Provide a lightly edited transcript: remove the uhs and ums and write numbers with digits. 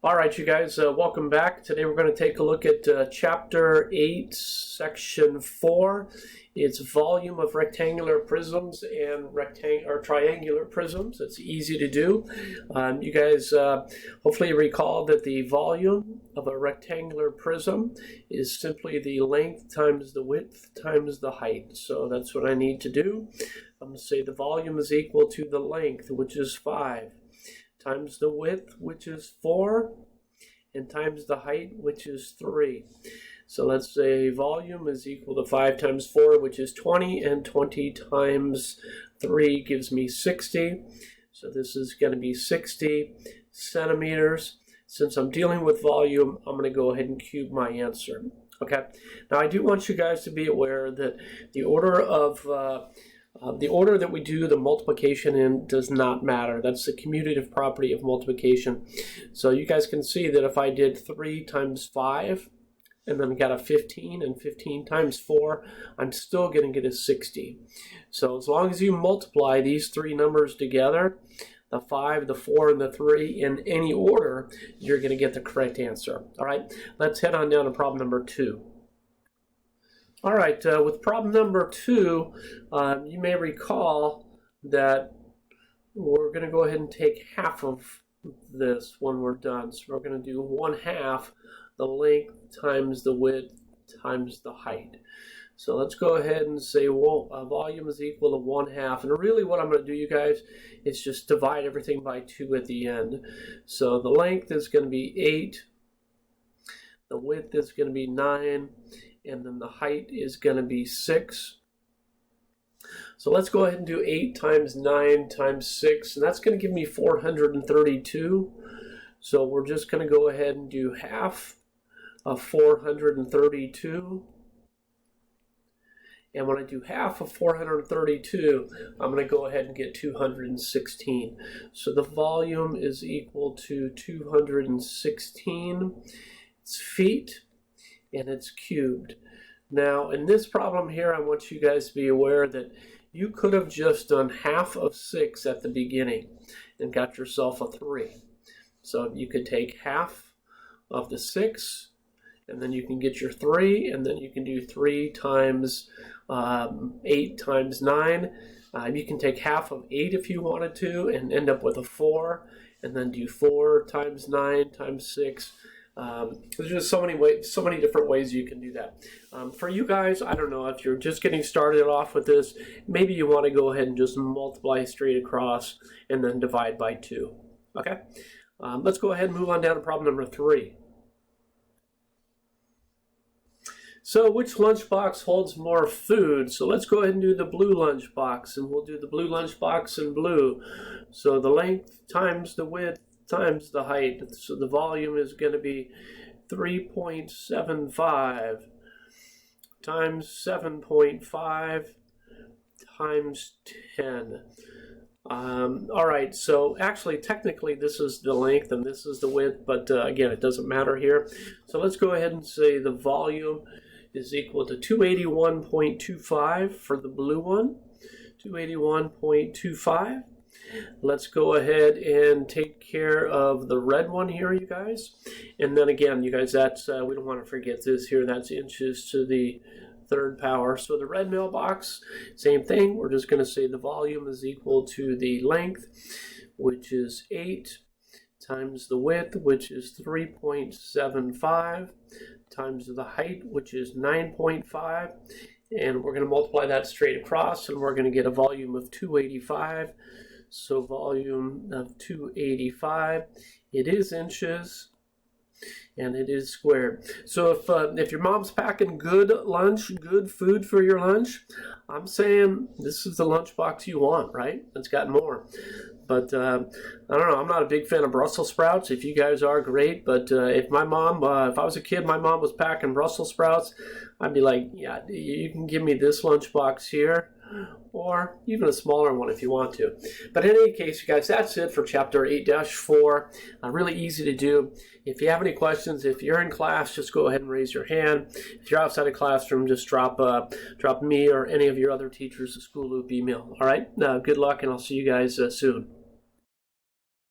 All right, you guys, welcome back. Today we're going to take a look at Chapter 8, Section 4. It's volume of rectangular prisms and triangular prisms. It's easy to do. You guys hopefully recall that the volume of a rectangular prism is simply the length times the width times the height. So that's what I need to do. I'm going to say the volume is equal to the length, which is 5. Times the width, which is 4, and times the height, which is 3. So let's say volume is equal to 5 times 4, which is 20, and 20 times 3 gives me 60. So this is going to be 60 centimeters. Since I'm dealing with volume, I'm going to go ahead and cube my answer. Okay. Now I do want you guys to be aware that the order that we do the multiplication in does not matter. That's the commutative property of multiplication. So you guys can see that if I did 3 times 5 and then got a 15 and 15 times 4, I'm still going to get a 60. So as long as you multiply these three numbers together, the 5, the 4, and the 3 in any order, you're going to get the correct answer. All right, let's head on down to problem number 2. All right, with problem number 2, you may recall that we're going to go ahead and take half of this when we're done. So we're going to do 1/2 the length times the width times the height. So let's go ahead and say volume is equal to 1/2. And really what I'm going to do, you guys, is just divide everything by 2 at the end. So the length is going to be 8. The width is going to be 9. And then the height is going to be 6. So let's go ahead and do 8 times 9 times 6, and that's going to give me 432. So we're just going to go ahead and do half of 432. And when I do half of 432, I'm going to go ahead and get 216. So the volume is equal to 216 feet. And it's cubed. Now, in this problem here, I want you guys to be aware that you could have just done half of 6 at the beginning and got yourself a 3. So you could take half of the 6, and then you can get your 3, and then you can do 3 times 8 times 9. You can take half of 8 if you wanted to and end up with a 4, and then do 4 times 9 times 6. There's just so many different ways you can do that. For you guys, I don't know, if you're just getting started off with this, maybe you want to go ahead and just multiply straight across and then divide by 2. Okay? Let's go ahead and move on down to problem number 3. So which lunchbox holds more food? So let's go ahead and do the blue lunchbox, and we'll do the blue lunchbox in blue. So the length times the width times the height. So the volume is going to be 3.75 times 7.5 times 10. All right, so actually technically this is the length and this is the width, but again, it doesn't matter here. So let's go ahead and say the volume is equal to 281.25 for the blue one, 281.25. Let's go ahead and take care of the red one here, you guys. And then again, you guys, that's we don't want to forget this here. That's inches to the 3rd power. So the red mailbox, same thing. We're just going to say the volume is equal to the length, which is 8, times the width, which is 3.75, times the height, which is 9.5. And we're going to multiply that straight across, and we're going to get a volume of 285. So volume of 285, it is inches, and it is squared. So if your mom's packing good lunch, good food for your lunch, I'm saying this is the lunchbox you want, right? It's got more. But I don't know, I'm not a big fan of Brussels sprouts. If you guys are, great. But if my mom, if I was a kid, my mom was packing Brussels sprouts, I'd be like, yeah, you can give me this lunchbox here, or even a smaller one if you want to. But in any case, you guys, that's it for Chapter 8-4. Really easy to do. If you have any questions, if you're in class, just go ahead and raise your hand. If you're outside of classroom, just drop me or any of your other teachers a School Loop email. All right? Good luck, and I'll see you guys soon.